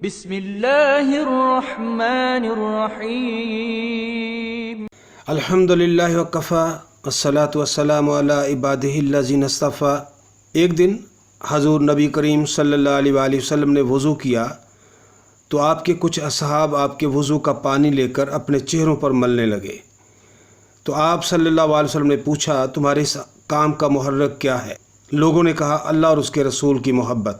بسم اللہ الرحمن الرحیم الحمدللہ وکفی والصلاة والسلام علی عبادہ الذین اصطفی۔ ایک دن حضور نبی کریم صلی اللہ علیہ وآلہ وسلم نے وضو کیا تو آپ کے کچھ اصحاب آپ کے وضو کا پانی لے کر اپنے چہروں پر ملنے لگے، تو آپ صلی اللہ علیہ وسلم نے پوچھا تمہارے اس کام کا محرک کیا ہے؟ لوگوں نے کہا اللہ اور اس کے رسول کی محبت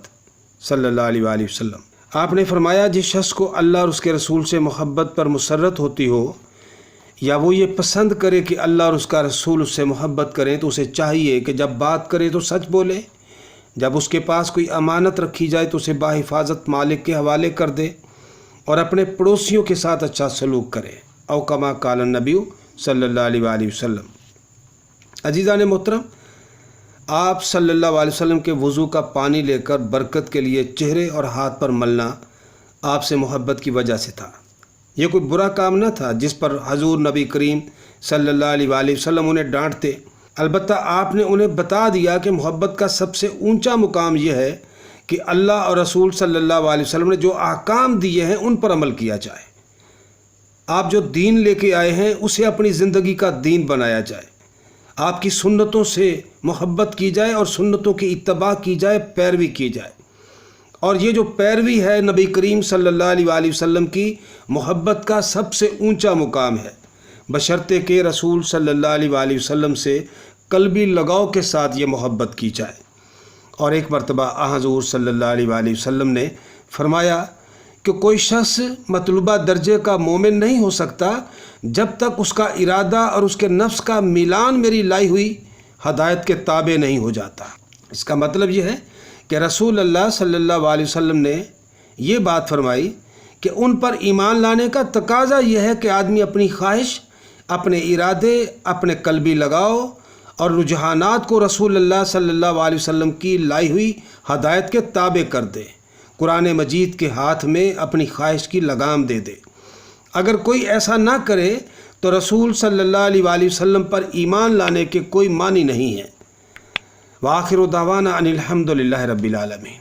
صلی اللہ علیہ وآلہ وسلم۔ آپ نے فرمایا جس شخص کو اللہ اور اس کے رسول سے محبت پر مسرت ہوتی ہو، یا وہ یہ پسند کرے کہ اللہ اور اس کا رسول اس سے محبت کریں، تو اسے چاہیے کہ جب بات کرے تو سچ بولے، جب اس کے پاس کوئی امانت رکھی جائے تو اسے باحفاظت مالک کے حوالے کر دے، اور اپنے پڑوسیوں کے ساتھ اچھا سلوک کرے۔ او کما قال النبی صلی اللہ علیہ وآلہ وسلم۔ عزیزان محترم، آپ صلی اللہ علیہ وسلم کے وضو کا پانی لے کر برکت کے لیے چہرے اور ہاتھ پر ملنا آپ سے محبت کی وجہ سے تھا۔ یہ کوئی برا کام نہ تھا جس پر حضور نبی کریم صلی اللہ علیہ وآلہ وسلم انہیں ڈانٹتے، البتہ آپ نے انہیں بتا دیا کہ محبت کا سب سے اونچا مقام یہ ہے کہ اللہ اور رسول صلی اللہ علیہ وسلم نے جو احکام دیے ہیں ان پر عمل کیا جائے۔ آپ جو دین لے کے آئے ہیں اسے اپنی زندگی کا دین بنایا جائے، آپ کی سنتوں سے محبت کی جائے اور سنتوں کی اتباع کی جائے، پیروی کی جائے۔ اور یہ جو پیروی ہے نبی کریم صلی اللہ علیہ وآلہ وسلم کی محبت کا سب سے اونچا مقام ہے، بشرطے کہ رسول صلی اللہ علیہ وآلہ وسلم سے قلبی لگاؤ کے ساتھ یہ محبت کی جائے۔ اور ایک مرتبہ حضور صلی اللہ علیہ وآلہ وسلم نے فرمایا کہ کوئی شخص مطلوبہ درجے کا مومن نہیں ہو سکتا جب تک اس کا ارادہ اور اس کے نفس کا میلان میری لائی ہوئی ہدایت کے تابع نہیں ہو جاتا۔ اس کا مطلب یہ ہے کہ رسول اللہ صلی اللہ علیہ وسلم نے یہ بات فرمائی کہ ان پر ایمان لانے کا تقاضا یہ ہے کہ آدمی اپنی خواہش، اپنے ارادے، اپنے قلبی لگاؤ اور رجحانات کو رسول اللہ صلی اللہ علیہ وسلم کی لائی ہوئی ہدایت کے تابع کر دے، قرآن مجید کے ہاتھ میں اپنی خواہش کی لگام دے دے۔ اگر کوئی ایسا نہ کرے تو رسول صلی اللہ علیہ وآلہ وسلم پر ایمان لانے کے کوئی معنی نہیں ہے۔ وآخر دعوانا ان الحمد للہ رب العالمین۔